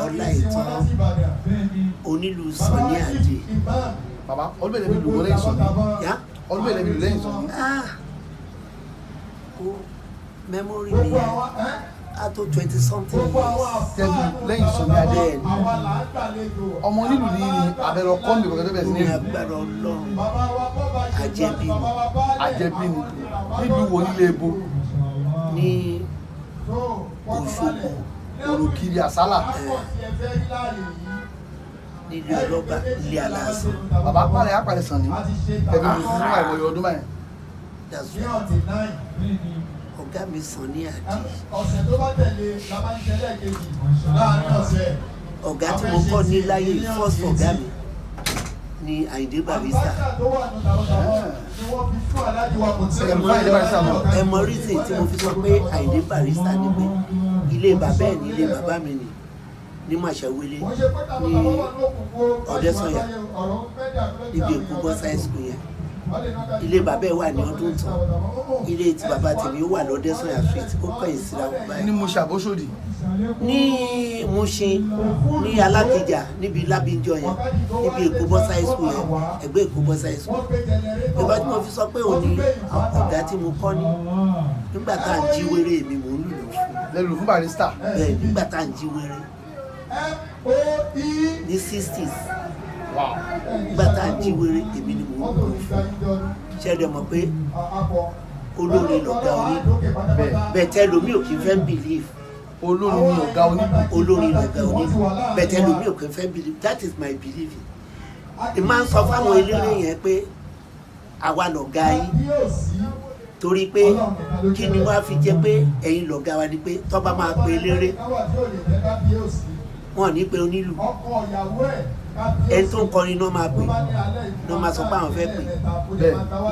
ọlá ìtàn onilu Sunny Ade. Baba ọdún mélòó ló wọlé Sunny? Ọdún mélòó ló lẹ́yìn Sunny? Memory mi ato 20 something years. Lẹ́yìn Sunny Ade. Ọmọ onílù ní abẹ́rẹ́ ọkọ mi kọ̀ọ̀kan tó bẹ̀rẹ̀ sí ní. Agbára Ọlọ́run àjẹbí ni. Àjẹbí ni nílùú wo nílé ebo? Ní Òṣogbo. Orokiri Àsálà. Nílé ọlọ́ba ilé aláàsán. Bàbá pàrẹ̀ àpàrẹ̀ Sunny ẹbí mi fún àìmọye ọdún báyìí. Ọ̀gá mi Sunny Ade. Ọ̀gá tí mo kọ́ ní láyé first ọ̀gá mi ní Àyìndé Barrister. Ẹ mọ reason tí mo fi sọ pé Àyìndé Barrister ni pé ilé bàbá ẹ̀ ní ilé bàbá mi ni ní Màṣẹ́wélé ní Ọ̀dẹ́sọ̀yà níbi Èkó Boys High School yẹn. Ilé bàbá ẹ̀ wà ní ọdún tán, ilé tí bàbá tèmi wà l'Ọ̀dẹ́sọ̀yà street ó kọ̀yìn síra wọn báyìí. Ní Mushin àbóṣòdì? Ní Mushin ní Alákìjà níbi Lábíjọ yẹn níbi Èkó Boys High School yẹn ẹgbẹ́ Èkó Boys High School. Ìgbà tí mo fi sọ pé òní ọ̀gá tí mo kọ́ ní nígbà tá à ń jí wéré mi mò ń lùlù fún. Lẹ́lù fún Barrister? Bẹ́ẹ̀ nígbà tá à ń jí wéré ní 60s. Nígbà tá à ń jí wéré èmi ni mò ń lùlù fún. Ṣẹ́dẹ̀ mọ̀ pé olórin lọ̀gá onílù bẹ́ẹ̀ tẹ́ lómi ò kì í fẹ́ believe. Olórin ni ọ̀gá onílù. Olórin lọ̀gá onílù bẹ́ẹ̀ tẹ́ lómi ò kì í fẹ́ believe. That is my belief. Ìmọ̀ ń sọ fáwọn eléré yẹn pé àwa lọ̀gá yín torí pé kí ni wàá fi jẹ́ pé ẹ̀yin lọ̀gá wa ni pé tó bá máa pe eléré wọn ní pé onílù ẹni tó ń kọrin náà máa pè náà máa sọ pé àwọn fẹ́ pè.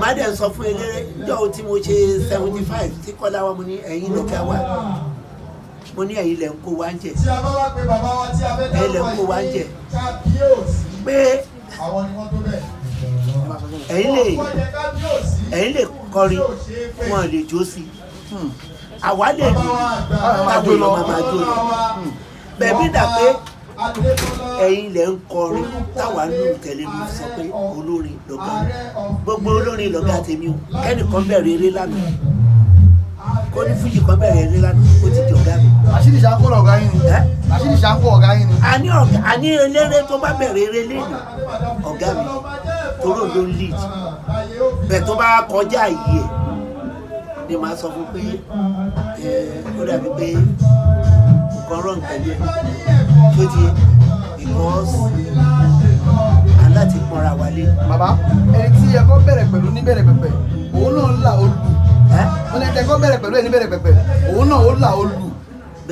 Má dẹ̀ sọ fún eléré níjọ́ tí mo ṣe 75 tí Kọ́lá wa mo ní ẹ̀yin lọ̀gá wa mo ní ẹ̀yin lẹ̀ ń kó wa ń jẹ ẹ̀yin lẹ̀ ń kó wa ń jẹ pé ẹ̀yin lè kọrin wọn lè jó sí àwa lè lù táwọn èèyàn máa jó lọ bẹ́ẹ̀ bí dà pé ẹ̀yin lẹ̀ ń kọrin táwa ń lù tẹ̀lé mi sọ pé olórin lọ̀gá gbogbo olórin lọ̀gá tèmi o kẹ́nìkan bẹ̀rẹ̀ eré lánàá kó ní fújì kan bẹ̀rẹ̀ eré lánàá ó ti di ọ̀gá mi. Àṣírí ṣàǹkó ọ̀gá yín ni. Àṣírí ṣàǹkó ọ̀gá yín ni. Àní eléré tó bá bẹ̀rẹ̀ eré lẹ́nu ọ̀gá mi toró ló ń lead bẹ́ẹ̀ tó bá kọjá yìí ẹ̀ ni màá sọ fún pé ó dàbí pé nǹkan rọ̀ nǹkan yẹn tó ti because aláti pọnra wálé. Bàbá ẹni tí ẹ̀kọ́ bẹ̀rẹ̀ pẹ̀lú níbẹ̀rẹ̀ pẹ̀pẹ̀ òun náà ń là ó lù. Wọ́n ní ẹ̀kọ́ bẹ̀rẹ̀ pẹ̀lú ẹni bẹ̀rẹ̀ pẹ̀pẹ̀ òun náà ó là ó lù.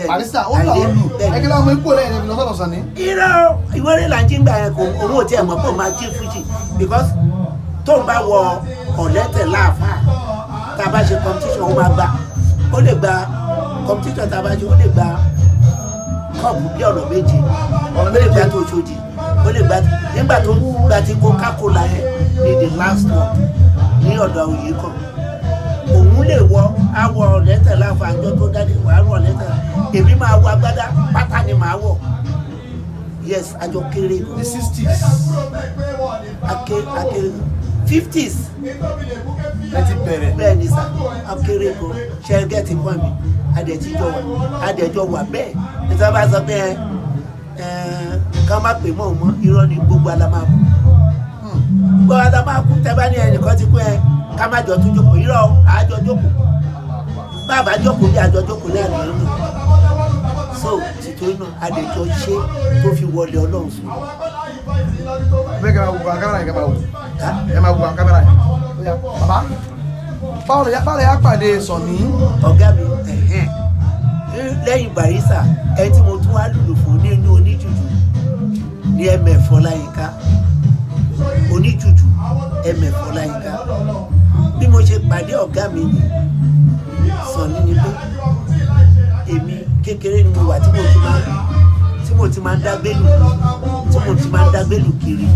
Barrister ó là ó lù. Ẹgbẹ́ ọmọ ikú lẹ́yìn ẹ̀mí lọ́sọ̀rọ̀ Sunny. Irọ́ ìwọ́rẹ́ là ń jí gbà yẹn kò owó tí ẹ̀ mọ̀ pé ó máa jí fújì because tó ń bá wọ ọ̀lẹ́tẹ̀ láàfáà tá a bá ṣe competition ó máa gbà ó lè gba competition tá a bá ṣe ó lè gba kọ́ọ̀pù bí ọ̀nà méje ó lè gba tó ṣòdì ó lè gba nígbà tó gba ti Coca-Cola yẹn ní the last one ní ọ̀dọ̀ òye kan òun lè wọ awọ ọ̀lẹ́tẹ̀ láàfáà àjọ tó jáde wà á rọ ọ̀lẹ́tẹ̀ èmi máa wọ agbádá pátá ni màá wọ̀ yes àjọ kéré ní 60s akéré 50s ẹ ti bẹ̀rẹ̀. bẹ́ẹ̀ ni sà akéré kan ṣẹ́gẹ́ ti pọ́n mi adẹ̀jọ wà bẹ́ẹ̀ nígbà bá sọ pé ká má pè mọ́ ọmọ irọ́ ni gbogbo alámàkú gbogbo alámàkú tẹ́ bá ní ẹnìkan ti pé ká má jọ tún jókòó irọ́ àjọ jókòó bàbá jókòó bí àjọ jókòó ní àná lónìí so tìtorí náà adẹ̀jọ ṣe tó fi wọlé Ọlọ́run sùn. Bẹ́ẹ̀ kẹ́ máa wù kámẹ́rà yìí kẹ́ máa wù ẹ máa wù kámẹ́rà yìí. Bàbá báwo lè yá pàdé Sunny? Ọ̀gá mi lẹ́yìn Barrister ẹ tí mo tún wá lùlù fún nínú oníjùjù ní MF Ọláyínká oníjùjù MF Ọláyínká bí mo ṣe pàdé ọ̀gá mi ní Sunny ni pé èmi kékeré ni mo wà tí mo ti máa ń dágbélù kiri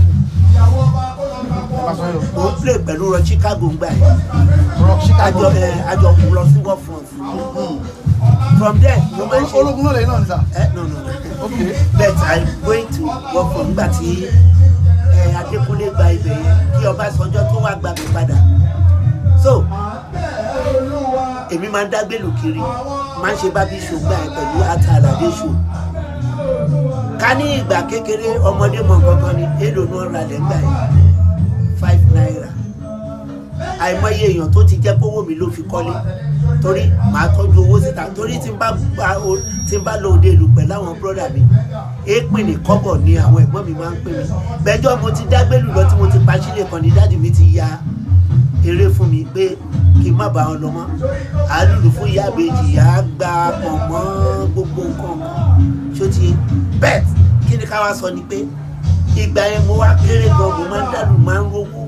mo ń play pẹ̀lú rọ Chicago gbà yẹn àjọ lọ sí war front from there ológun náà lẹ́yìn náà ní sà. No Okay. But I'm going to work from nígbà tí Adékúnlé gba ibẹ̀ yẹn kí Ọbásanjọ́ tó wá gbà mí padà. So èmi máa ń dágbélù kiri máa ń ṣe bábí ṣùgbọ́n ẹ̀ pẹ̀lú àtàlàdé ṣù. Ká ní ìgbà kékeré ọmọdé mọ̀ kankan ni èlò náà ra lẹ́gbà yẹn 5 naira. Àìmọye èèyàn tó ti jẹ́ pówó mi ló fi kọ́lé torí màá tọ́jú owó síta torí tí n bá lọ òde ìlú pẹ̀lú àwọn bọ́dà mi èèpìn ní kọ́bọ̀ ni àwọn ẹ̀gbọ́n mi máa ń pè mí. Bẹ́jọ́ mo ti dágbélù lọ tí mo ti pa sílé kan ní dáàdì mi ti ya eré fún mi pé kí n má bá wọn lọ mọ́. Àlùlù fún ìyá àbèjì á gba pọ̀ mọ́ gbogbo nǹkan ṣó ti bẹ́ẹ̀ kí ni ká wá sọ ni pé ìgbà yẹn mo wá kéré gan mo máa ń dàlù máa ń rówó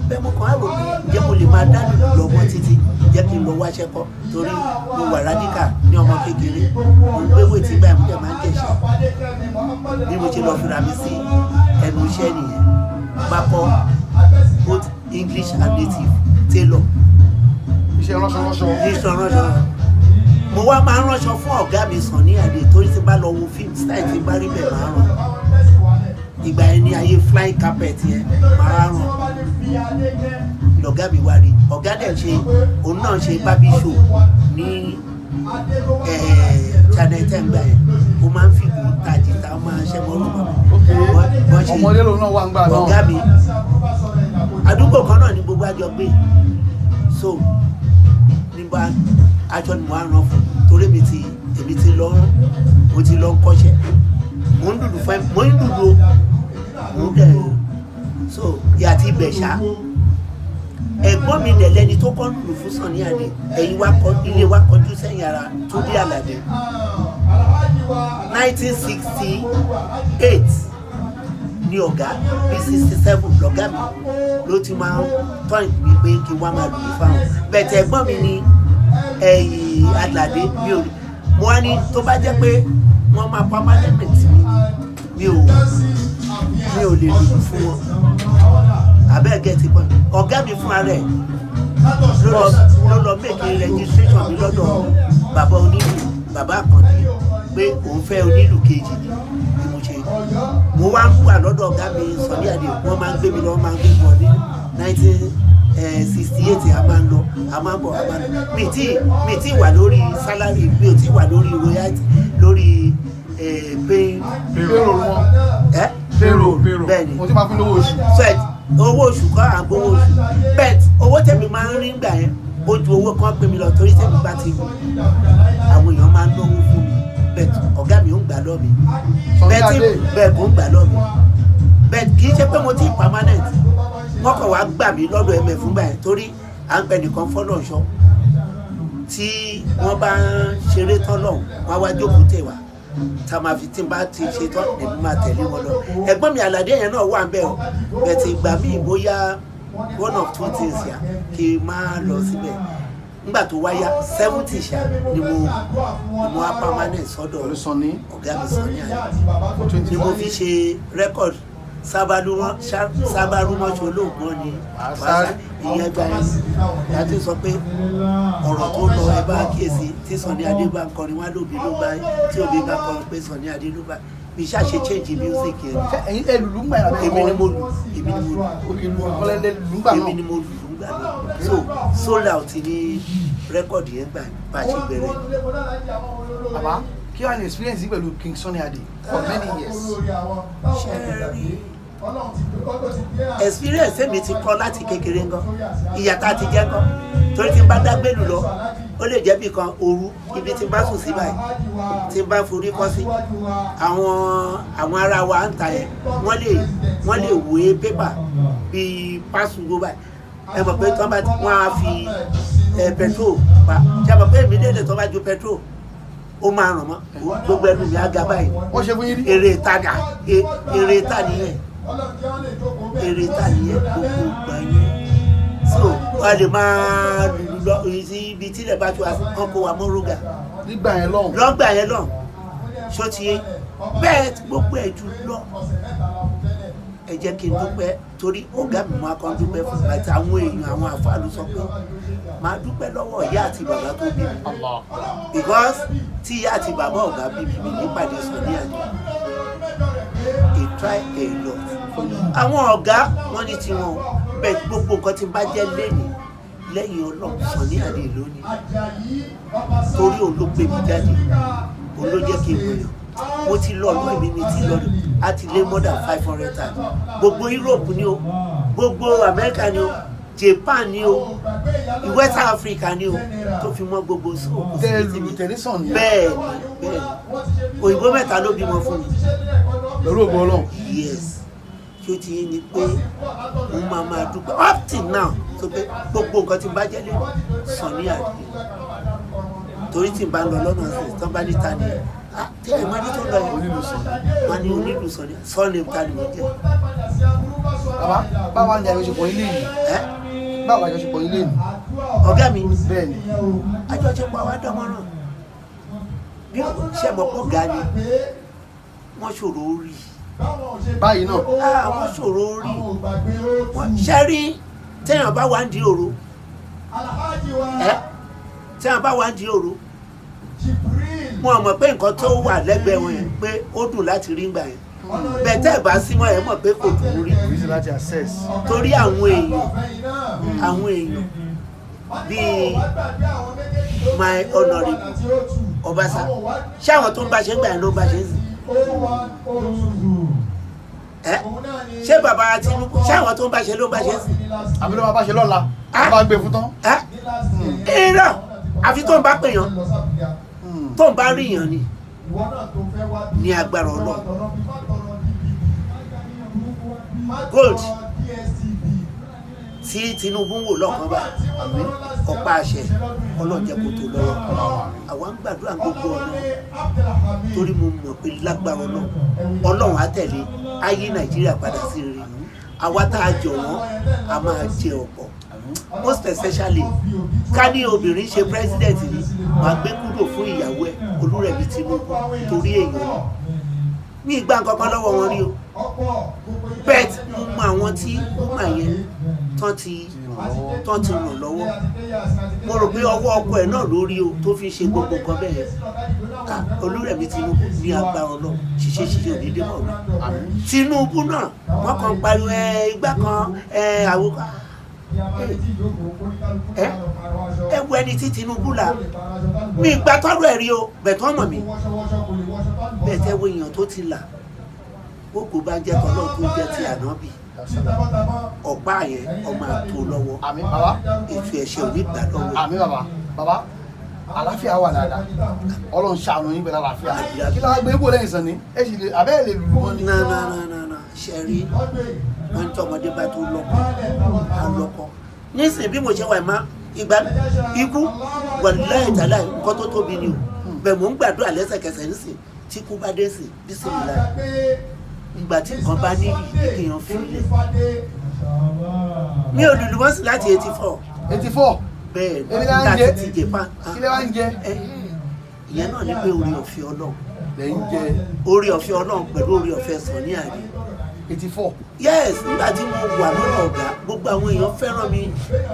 bẹ́ẹ̀ mo kàn á rò pé jẹ́ mo lè máa dàlù lọ́gbọ́n títí jẹ́ kí n lọ wáṣẹ́ kọ́ torí mo wà rádíkà ní ọmọ kékeré mo ń gbé wètí báyìí mo dẹ̀ máa ń jẹ̀ṣẹ̀ bí mo ṣe lọ fira mi sí ẹnu iṣẹ́ nìyẹn máa kọ́ both English and native tailor. Iṣẹ́ ránṣọ. Mo wá máa ń ránṣọ fún ọ̀gá mi Sunny Ade torí tí bá lọ wo fíìmù style tí bá rí bẹ́ẹ̀ máa rán. Ìgbà yẹn ní ayé flying carpet yẹn máa rán. Lọ̀gá mi wá rí ọ̀gá dẹ̀ ṣe òun náà ṣe bábí show ní Channel 10 gbà yẹn ó máa ń fi ìlú tàjì tá a máa ṣẹ́ mọ́ lọ́wọ́. Ọmọdé lòun náà wà ń gbà náà. Ọ̀gá mi àdúgbò kan náà ni gbogbo àjọ gbé so nígbà aṣọ ni mo á rán fún torí èmi ti lọ kọ́ṣẹ́ mo ń dùdù fún mo ń dùdù mo ń dẹ̀ so yàtí ibẹ̀ ṣá ẹ̀gbọ́n mi dẹ̀ lẹ́ni tó kọ́ dùdù fún Sunny Ade ẹ̀yìn ilé wa kọjú sẹ́yìn ara Túndé Àlàdé 1968 ní ọ̀gá ní 67 lọ̀gá mi ló ti máa ń tọ́yìn mi pé kí wọ́n máa lù ú fáwọn bẹ̀tẹ̀ ẹ̀gbọ́n mi ní ẹ̀yìn Àlàdé mi ò mo wá ní tó bá jẹ́ pé wọ́n máa permanent mi ò lè lù fún wọn abẹ́ẹ̀gẹ́ ti pọ̀ ọ̀gá mi fúnra rẹ̀ ló lọ make registration mi lọ́dọ̀ bàbá onílù bàbá àkàndé pé òun fẹ́ onílù kejì ni mo ṣe mo wá ń wà lọ́dọ̀ ọ̀gá mi Sunny Ade wọ́n máa ń gbé mi lọ wọ́n máa ń gbé bọ̀ ní 1968 a máa ń lọ a máa ń bọ̀ a máa ń lọ mi tí wà lórí salary mi ò tí wà lórí royalty lórí payroll bẹ́ẹ̀ ni mo ti máa fún lówó oṣù. owó oṣù kan àgbowó oṣù bẹ́ẹ̀ owó tẹ̀mí máa ń rí gbà yẹn ó ju owó kan pè mí lọ torí tẹ̀mí bá ti wù àwọn èèyàn máa ń náwó fún mi bẹ́ẹ̀ ọ̀gá mi ò ń gbà lọ́ mi bẹ́ẹ̀ kò ń gbà lọ́ mi bẹ́ẹ̀ kì í ṣe pé mo ti permanent wọ́n kàn wá gbà mí lọ́dọ̀ ẹ̀mẹ̀ fúngbà yẹn torí à ń pẹ́ nìkan fọ́lọ́ ṣọ́ tí wọ́n bá ń ṣeré tán lọ́hùn wọ́n á wá jókòó tẹ̀ wá tá a máa fi tí n bá ti ṣe tán èmi máa tẹ̀lé wọn lọ ẹ̀gbọ́n mi Àlàdé yẹn náà wà ń bẹ̀ ọ́ bẹ̀tẹ̀ ìgbà míì bóyá one of two things yà kí n máa lọ síbẹ̀ nígbà tó wáyá 70 ṣá ni mo wá permanent sọ́dọ̀ ọ̀gá mi Sunny Ade ni mo fi ṣe record sábàrúmọ́ṣọ́ olóògbọ́n ni ìyẹn gba ẹ̀ láti sọ pé ọ̀rọ̀ tó lọ ẹ bá kíyèsí tí Sunny Ade bá ń kọrin wá lóbi ló bá tí òbí bá kọrin pé Sunny Ade ló bá mi ṣàṣe change music yẹn. ẹ̀yin ẹ lùlù ń gbà yàrá èmi ni mo lù so sold out ní rẹ́kọ̀dì yẹn gbà bá a ṣe bẹ̀rẹ̀. bàbá kí wàá ní experience pẹ̀lú King Sunny Ade for many years. Experience mi ti kọ́ láti kékeré gan ìyàtọ̀ ti jẹ́ gan torí tí n bá dágbélù lọ ó lè jẹ́ bí kan òru ibi tí n bá sùn sí báyìí tí n bá forí kọ́ sí àwọn ará wa ń ta yẹn wọ́n lè wé pépà bíi pásùgbó báyìí ẹ mọ̀ pé wọ́n á fi petrol pa ṣe mọ̀ pé èmi lè tó bá ju petrol ó máa ràn mọ́ gbogbo ẹnu mi á ga báyìí eré ìta nìyẹn gbogbo gbà yẹn so wọ́n lè máa lùlù lọ sí ibi tí ilẹ̀ bá tó kán kó wa mọ́ rógà nígbà yẹn lọ́hùn lọ́gbà yẹn lọ́hùn ṣó ti yé bẹ́ẹ̀ gbogbo ẹ̀ jù lọ ẹ jẹ́ kí n dúpẹ́ torí ọ̀gá mi máa kàn dúpẹ́ fún mi àti àwọn èèyàn àwọn àfáàlù sọ pé máa dúpẹ́ lọ́wọ́ ìyá àti bàbá tó bí mi because tí ìyá àti bàbá ọ̀gá bíbí mi nípàdé Sunny Ade he try a lot àwọn ọ̀gá wọn ní tiwọn bẹ́ẹ̀ gbogbo nǹkan tí n bá jẹ́ lẹ́yìn Ọlọ́run Sunny Ade lónìí torí òun ló gbé mi jáde òun ló jẹ́ kí n wọ̀nyàn mo ti lọ ọdún èmi mi ti lọ a ti lé more than 500 times gbogbo Europe ni o gbogbo America ni o Japan ni o West Africa ni o tó fi mọ́ gbogbo sóòkù bẹ́ẹ̀ ni òyìnbó mẹ́ta ló bímọ fún mi lórí ògbó Ọlọ́run yes kí o ti yé ni pé mo máa dúpẹ́ up till now tó pé gbogbo nǹkan tí n bá jẹ́ lé Sunny Ade torí tí n bá lọ lọ́nà ọ̀sẹ̀ tán bá ní ta ni tí ẹ̀ máa ní tó lọ yẹn wọ́n ní onilu Sunny ta ni mo jẹ́. bàbá báwa ni àjọṣepọ̀ ilé yìí báwa àjọṣepọ̀ ilé yìí ọ̀gá mi bẹ́ẹ̀ ni àjọṣepọ̀ àwa dánmọ́ràn bí ṣe mọ̀ pọ̀ ga ni wọ́n ṣòro rí báyìí náà wọ́n ṣòro rí ṣe rí téèyàn bá wà ń di òru téèyàn bá wà ń di òru wọn mọ̀ pé nǹkan tó wà lẹ́gbẹ̀ẹ́ wọn yẹn pé ó dùn láti rí gbà yẹn bẹ̀tẹ̀ ẹ̀ bá símọ́ ẹ̀ mọ̀ pé kò dùn rí torí àwọn èèyàn bíi my honourable Ọbaṣá ṣé àwọn tó ń bá ṣe ń gbà yẹn ló ń bá ṣe ń sìn ṣé bàbá Tinubu ṣé àwọn tó ń bá ṣe ló ń bá ṣe ń sìn àbí ló máa bá ṣe lọ́la wọ́n bá gbé fún tán irọ́ àfi tó ń bá pèèyàn tó ń bá ríyàn ni ní agbára Ọlọ́run gold tí Tinubu ń wò lọ́kàn bá ọ̀pá àṣẹ Ọlọ́run jẹ́ kó tó lọ́wọ́ àwa ń gbàdúrà gbogbo ọ̀nà torí mo mọ̀ pé lágbára Ọlọ́run á tẹ̀lé ayé Nàìjíríà padà sí rere àwa tá a jọ wọ́n a máa jẹ ọ̀pọ̀ most especially ká ní obìnrin ṣe president ni wàá gbé kúrò fún ìyàwó ẹ̀ Olúrẹ̀mí Tinubu torí èèyàn ní ìgbà kankan lọ́wọ́ wọn rí o bet mo mọ àwọn tí ó mà yẹn tán ti ràn lọ́wọ́ mo rò pé ọwọ́ ọkọ ẹ̀ náà lórí o tó fi ṣe gbogbo nǹkan bẹ́ẹ̀ Olúrẹ̀mí Tinubu ní agbára Ọlọ́run ṣiṣẹ́ òdìdí mọ̀ mi Tinubu náà wọ́n kàn pariwo ìgbà kan àwòkọ́ ẹ wo ẹni tí Tinubu là mi ìgbà tọrọ ẹ rí o bẹ̀tọ́ mọ̀ mi bẹ̀tẹ̀ wo èèyàn tó ti là ó kò bá jẹ́ tọ́lọ́ tó jẹ́ ti ànábì ọ̀pá yẹn ọmọ àtò lọ́wọ́ ètò ẹ̀ṣẹ̀ ò ní gbà lọ́wọ́. àmín bàbá àlàáfíà wà dáadáa Ọlọ́run ṣàánú yín pẹ̀lú àlàáfíà kí ló wá gbé bò lẹ́yìn Sunny ẹ sì lè abẹ́ lè lù wọ́n ni. na ṣe rí wọn tí ọmọdé bá tó lọ́kọ àlọ́kọ nísìnyí bí mo ṣe wà má ìgbà ikú wàlúùláì tàlà nǹkan tó tóbi ni o bẹ́ẹ̀ mò ń gbàdúrà lẹ́sẹ̀kẹsẹ̀ nísìnyí tí kú bá dé sí bísímìlà ìgbà tí nǹkan bá ní ìkéyàn fílẹ̀ mi ò lùlù mọ́sí láti 84 bẹ́ẹ̀ láti ti Japan ìyẹn náà ní pé orí ọ̀fẹ́ Ọlọ́run pẹ̀lú orí ọ̀fẹ́ Sunny Ade 84 yes nígbà tí mo wà lọ́nà ọ̀gá gbogbo àwọn èèyàn fẹ́ràn mi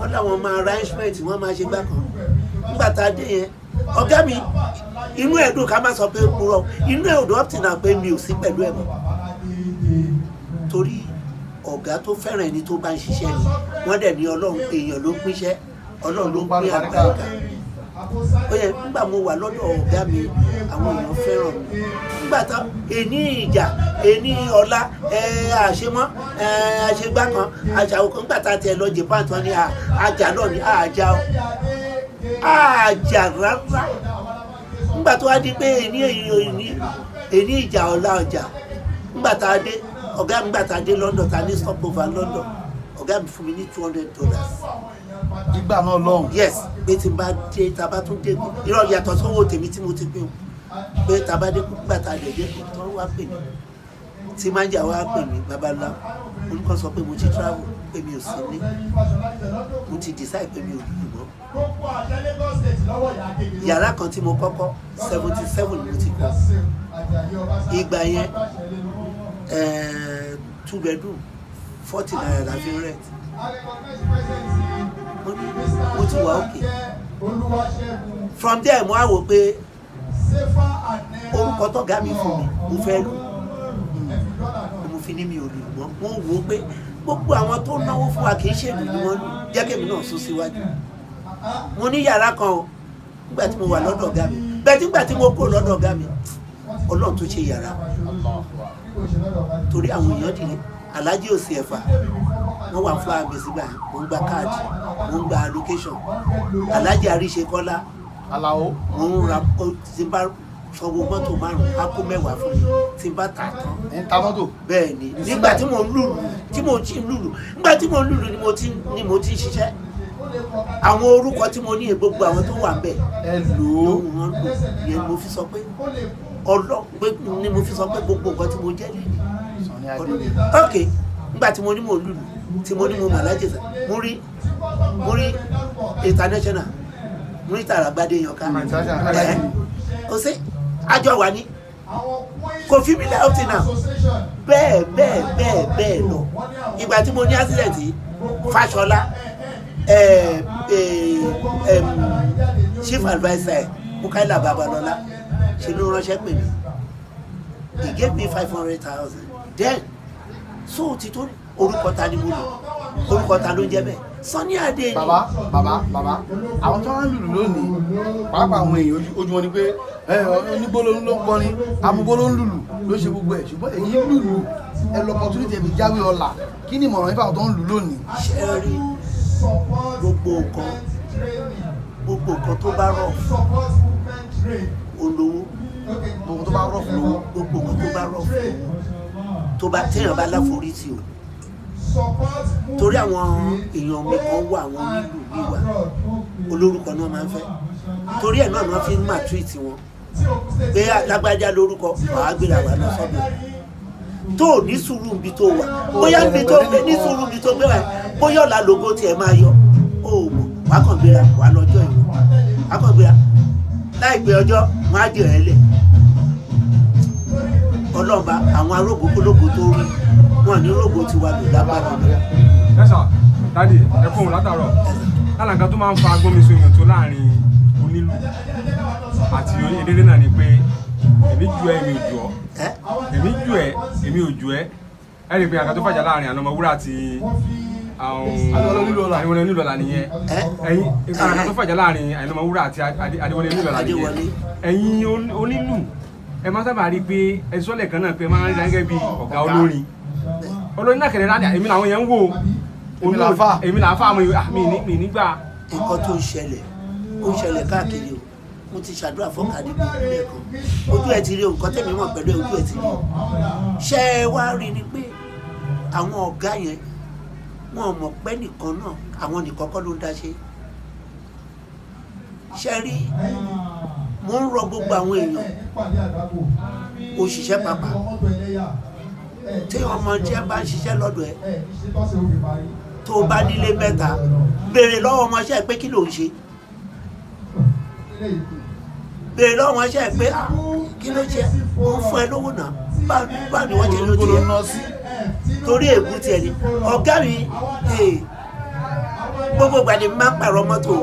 wọ́n láwọn máa arrangement wọ́n máa ṣe gbá kan nígbà tá a dé yẹn ọ̀gá mi inú ẹ̀dùn ká má sọ pé purọ́ inú ẹ̀dùn up till now pé mi ò sí pẹ̀lú ẹ̀ mọ́ torí ọ̀gá tó fẹ́ràn ẹni tó bá ń ṣiṣẹ́ ni wọ́n dẹ̀ ní Ọlọ́run èèyàn ló pínṣẹ́ Ọlọ́run ló pín àgbàríkà ó yẹ nígbà mo wà lọ́dọ̀ ọ̀gá mi àwọn èèyàn fẹ́ràn mi nígbà tá èní ìjà èní ọ̀la àṣemọ́ àṣegbá kan àṣàwò kan nígbà tá tiẹ̀ lọ Japan tán ní àjà náà ní àjà rárá nígbà tó wá di pé èní ìjà ọ̀la ọjà nígbà tá a dé ọ̀gá mi nígbà tá a dé London tá a ní stopover London ọ̀gá mi fún mi ní $200 ìgbà náà lọ́hùn. yes pé tí n bá dé tá a bá tún dé irọ́ yàtọ̀ sówó tèmi tí mo ti pín o pé tá a bá dé nígbà tá a lè dé tó wá pè mí tí máa ń jà wá pè mí babalá olùkọ́ sọ pé mo ti travel pé mi ò sí ní mo ti decide pé mi ò lù mọ́ yàrá kan tí mo kọ́kọ́ 77 mo ti kọ́ ìgbà yẹn 2 bedroom 40 naira la fi rent mo ti wà òkè from there mo á wò pé orúkọ tó ga mi fún mi mo fẹ́ lù mo fi ní mi ò lù mọ́ wọ́n wò ó pé gbogbo àwọn tó náwó fún wa kì í ṣèlú ni wọ́n lù jẹ́ kèmi náà sún síwájú mo ní yàrá kan o nígbà tí mo wà lọ́dọ̀ ọ̀gá mi bẹ́ẹ̀ nígbà tí mo kó lọ́dọ̀ ọ̀gá mi Ọlọ́run tó ṣe yàrá torí àwọn èèyàn dìde alájí òsì ẹ̀fà wọ́n wà fún àmì sígbà mo ń gba káàdì mo ń gba allocation alájí àríṣe kọ́lá aláwo mo ń ra tí bá sanwó mọ́tò márùn-ún á kó mẹ́wàá fún mi tí bá tà tán. ń ta mọ́tò. bẹ́ẹ̀ ni nígbà tí mo ń lùlù tí mo ti ń lùlù nígbà tí mo ń lùlù ni mo ti ń ṣiṣẹ́ àwọn orúkọ tí mo ní gbogbo àwọn tó wà bẹ́ẹ̀ ẹ lò ó wọn lò yẹn mo fi sọ pé ni mo fi sọ pé gbogbo nǹkan tí mo jẹ́ lè ní. ok nígbà tí mo ní mo ń lùlù tí mo ní mo mà lájẹsà mo rí international mo rí tàràgbádé yanká ó ṣe àjọ wà ní kò fi mí lẹ́yìn tí náà bẹ́ẹ̀ lọ ìgbà tí mo ní accident Fáṣọlá chief adviser Mukaila Babalọlá ṣe ló ránṣẹ́ pè mí he gave me 500,000 then so ti tó orúkọ ta ni mo lò orúkọ ta ló ń jẹ́ bẹ́ẹ̀ Sunny Ade ni. bàbá àwọn tó ń lùlù lónìí pàápàá àwọn èèyàn ojú wọn ni pé onígbóló ló ń kọrin amúgbóló ń lùlù ló ṣe gbogbo ẹ̀ ṣùgbọ́n èyí lùlù ẹ lọ opportunity ẹ̀mí jáwé ọ̀la kí ni ìmọ̀ràn nípa àwọn tó ń lù lónìí. ṣe rí gbogbo nǹkan tó bá rọ̀ olówó gbogbo tó bá rọ̀ fún lówó gbogbo nǹkan tó bá rọ̀ fún tó bá téèyàn bá láforítì o torí àwọn èèyàn mi kan wà àwọn onílù mi wà olórúkọ náà máa ń fẹ́ torí ẹ̀ náà wọ́n fi ń máa treat wọn pé lágbájá lórúkọ wàá gbéra wà lọ sọ́dọ̀ tó ní sùúrù níbi tó wà bóyá níbi tó gbé ní sùúrù níbi tó gbé wà bóyá ọ̀la lógo tiẹ̀ máa yọ ó mọ̀ wà á kàn gbéra wà á lọ́jọ́ ìwọ̀n wà á kàn gbéra láìpẹ́ ọjọ́ wọn á dì ẹ́ lẹ̀ ọlọ́ba àwọn arógbó kólógbó tó rí wọn ní rógbó ti wà lò lábàrá lọ. ẹ sà dádì ẹ fún òun látàárọ̀ lára nǹkan tó máa ń fa agbómiso ìrìn tó láàrin onílù àti eléré náà ni pé èmi ju ẹ èmi ò jù ọ́ èmi ju ẹ èmi ò jù ẹ ẹ rí i pé àgbà tó fàjà láàrin àná Ọmọwúrà àti Adéwọlé Onílọ́lá nìyẹn ẹ̀yin àgbà tó fàjà láàrin àná Ọmọwúrà àti Adéwọlé Onílọ́lá nìyẹn ẹ̀yin onílù ẹ máa sábà rí i pé ẹ sọ́lẹ̀ kan náà pé máa ń rí gẹ́gẹ́ bí ọ̀gá olórin náà kẹ̀lẹ́ rádìá èmi làwọn yẹn ń wò èmi làáfà mi nígbà. nǹkan tó ń ṣẹlẹ̀ káàkiri o mo ti ṣàdúrà fọ́kàdé bí ìpínlẹ̀ kan ojú ẹ̀ ti rí o nǹkan tẹ̀mí mọ̀ pẹ̀lú ojú ẹ̀ ti rí o ṣé ẹ wá rí ni pé àwọn ọ̀gá yẹn wọn mọ̀ pé nìkan náà àwọn nìkan kọ́ ló ń dá ṣe ṣe rí mo ń rọ gbogbo àwọn èèyàn òṣìṣẹ́ pàpà tí ọmọ jẹ́ bá ń ṣiṣẹ́ lọ́dọ̀ ẹ tó bá nílé mẹ́ta béèrè lọ́wọ́ ọmọọṣẹ́ pé kí ló ń ṣe béèrè lọ́wọ́ ọmọọṣẹ́ pé kí ló ṣe ó ń fún ẹ lówó náà bá ní wọ́n ṣe ló ti yẹ torí èébú tiẹ̀ ni ọ̀gá mi gbogbo ìgbàdé máa ń pààrọ̀ mọ́tò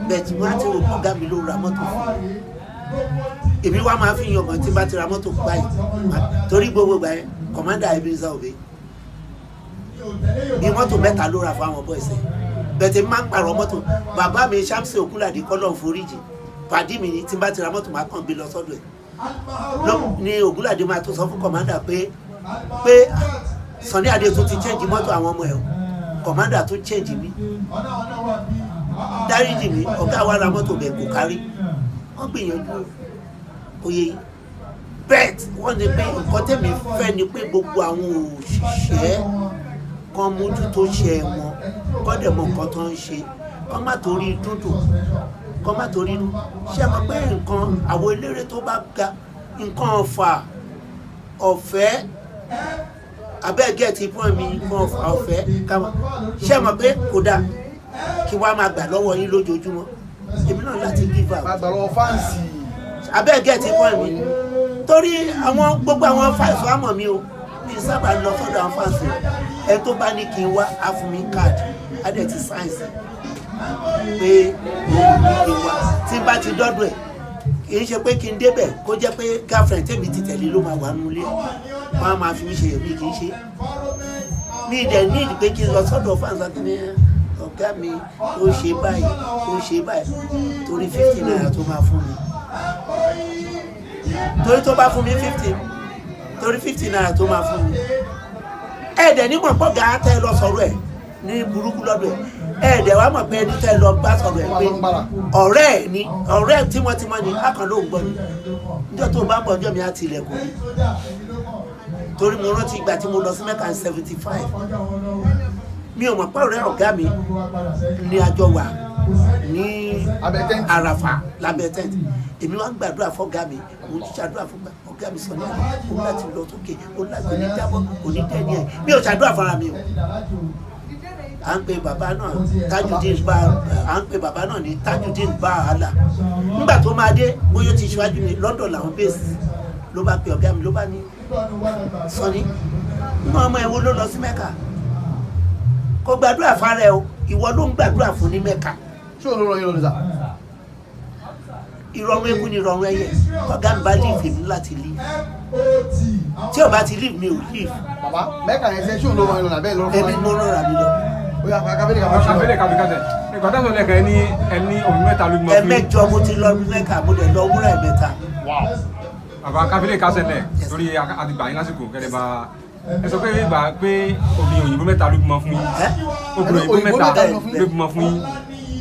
bẹ́ẹ̀ tí wọ́n á ti rò pọ̀ ọ̀gá mi ló ra mọ́tò fún èmi wá máa fi yan ọkàn tí bá ti ra mọ́tò báyìí torí gbogbo ìgbà yẹn kọ̀mándà Ebenezer Obey bí mọ́tò mẹ́ta ló ra fún àwọn bọ́ọ̀sì bẹ́ẹ̀ tí máa ń pààrọ̀ mọ́tò bàbá mi Ṣámsì Òkúlàdé kọ́lọ̀ foríjì pàdí mi ní tí bá ti ra mọ́tò máa kàn gbé lọ sọ́dọ̀ ẹ̀ ní Ògúnlàdé máa tó sọ fún kọ̀mándà pé Sunny Ade tó ti change mọ́tò àwọn ọmọ ẹ̀ kọ̀mándà tó change mi dáríjì mi ọ̀gá wa ra mọ́tò bẹ̀ kò kárí wọ́n gbìyànjú oyè bet wọ́n ní pé nǹkan tẹ̀mí fẹ́ ni pé gbogbo àwọn òṣìṣẹ́ kan mójútó ṣe wọn kọ́ dẹ̀ mọ nǹkan tó ń ṣe kọ́ má torí dúdú kọ́ má torí ṣe mọ̀ pé nǹkan àwọn eléré tó bá ga nǹkan ọ̀fà ọ̀fẹ́ abẹ́gẹ́tì fún mi nǹkan ọ̀fà ọ̀fẹ́ káwọn ṣe mọ̀ pé kò dáa kí wàá máa gbà lọ́wọ́ yín lójoojúmọ́ èmi náà láti give out. àgbà lọ́wọ́ fáǹsì. abẹ́gẹ́tì fún mi torí àwọn gbogbo àwọn fáǹsì wa mọ̀ mí o mi sábà lọ sọ́dọ̀ àwọn fáǹsì ẹ tó bá ní kí n wá á fún mi káàdì á dẹ̀ ti sáyẹ̀nsì pé mo ní kí n wá tí n bá ti dọ́dọ̀ ẹ̀ kì í ṣe pé kí n débẹ̀ kó jẹ́ pé girlfriend tèmi ti tẹ̀lé ló máa wà nulẹ̀ wọ́n á máa fi mí ṣe èmi kì í ṣe mi dẹ̀ ní ìdí pé kí n lọ sọ́dọ̀ fáńsá kí ni ọ̀gá mi ó ṣe báyìí torí 50 naira tó máa fún mi torí tó bá fún mi 50 torí 50 naira tó máa fún mi ẹ̀ẹ́dẹ̀ nímọ̀ pọ̀ gà á tẹ́ lọ sọ̀rọ̀ ẹ̀ ní burúkú lọ́dọ̀ ẹ̀ ẹ̀ẹ́dẹ̀ wàá mọ̀ pé ẹni tẹ́ lọ bá sọ̀rọ̀ ẹ̀ pé ọ̀rẹ́ tímọ́tímọ́ ni akàn ló ń gbọ́ ni níjọ́ tó bá ń bọ̀ ọjọ́ mi á ti ilẹ̀kùn ni torí mo rántí ìgbà tí mo lọ sí Mẹ́kà 75 mi ò mọ̀ pé ọ̀rẹ́ ọ̀gá mi ní àjọ wà ní àràfà lábẹ́ tẹ́ǹtì èmi wá ń gbàdúrà fọ́gá mi mo ń ṣàdúrà fún ọ̀gá mi Sunny Ade ó láti lọ sókè ó láti ní jábọ́ kò ní dẹ́ni ẹ̀ mi ò ṣàdúrà fara mi o à ń pe bàbá náà ní Tajudeen Bàhálà nígbà tó máa dé bóyá ti ṣíwájú mi London làwọn bẹ́ẹ̀sì ló bá pe ọ̀gá mi ló bá ní Sunny nínú ọmọ ẹ̀ wo ló lọ sí Mẹ́kà kò gbàdúrà fara ẹ o ìwọ ló ń gbàdúrà fún ní Mẹ́kà. ṣé o ló rọ yín lọ nígbà. ìrọ̀rùn eku ni ìrọ̀rùn ẹyẹ ọ̀gá mi bá leave èmi láti leave tí o bá ti leave mi ò leave. bàbá Mẹ́kà yẹn ṣe ṣé o ló rọ yín lọ nàbẹ́ lọ́rọ́ fún wa. èmi mo rọra mi lọ. ó yà kábílẹ̀ kábílẹ̀ ìgbà tó sọ lẹ́kàn ẹni òbí mẹ́ta ló gbọ́ fún yín. ẹ̀mẹ́jọ mo ti lọ Mẹ́kà mo dẹ̀ lọ wúrà ẹ̀mẹ́ta. bàbá kábílẹ̀ kásẹ̀lẹ̀ torí àtìgbà yín lásìkò kẹ́lẹ́ bá ẹ sọ pé ìgbà pé obìnrin òyìnbó mẹ́ta ló bímọ fún yín obìnrin òyìnbó mẹ́ta ló bímọ fún yín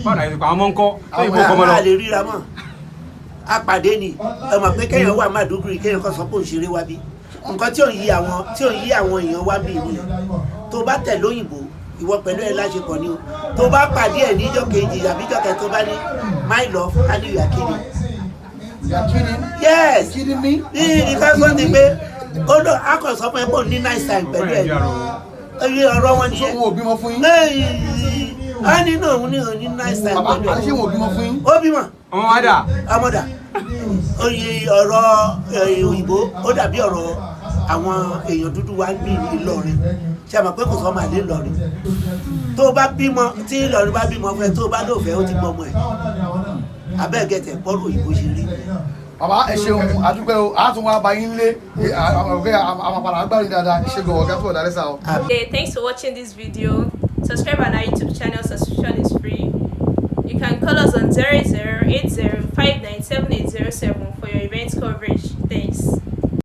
báwo ni àwọn ọmọ ń kọ́ lẹ́yìn kó kọ́mọ lọ. a lè ríra mọ́ apàdé ni ẹ mọ̀ pé kéèyàn wà Màdúgùrì kéèyàn kan sọ pé òṣèré wa bí nǹkan tí ò ń yí àwọn èèyàn wá bí ìlú tó bá tẹ̀ lóyìnbó ìwọ pẹ̀lú ẹ̀ láṣepọ̀ ni o tó bá pàdé ẹ̀ níjọ́ kejì àbí ìjọ́ kẹta tó bá ní my love I know you are kidding. You are kidding? Yes. Kidding me? Ìfẹ́ ti pé ó lọ akọ̀sọ́ fún ẹ pé ò ní nice time pẹ̀lú ẹ̀ ní ọ̀rọ̀ wọn nìyẹn. ṣé wọn ò bímọ fún yín? á nínú òun ní òní nice time bàbá pẹ̀lú ẹ̀. ṣé wọn ò bímọ fún yín? ó bímọ. ọmọ wa dà. ọmọdà oye ọ̀rọ̀ òyìnbó ó dàbí ọ̀rọ̀ àwọn èèyàn dúdú wa ń bí Ìlọrin ṣe àmọ̀ pé kò sọ máa lé Ìlọrin tó bá bímọ tí Ìlọrin bá bímọ fún ẹ tó bá lóòfẹ́ ó ti gbọmọ ẹ abẹ́ẹ̀gẹ̀tẹ̀ bọ́ọ̀lù òyìnbó ṣe rí. bàbá ẹ ṣeun àdúpẹ́ o àtún wá bá yín lé àmàpàdà agbárí dáadáa ìṣègùn ọ̀gá tó ọ̀dà lẹ́sà o. Okay, thanks for watching this video. Subscribe on our YouTube channel. Subscription is free. You can call us on 0080597807 for your event coverage. Thank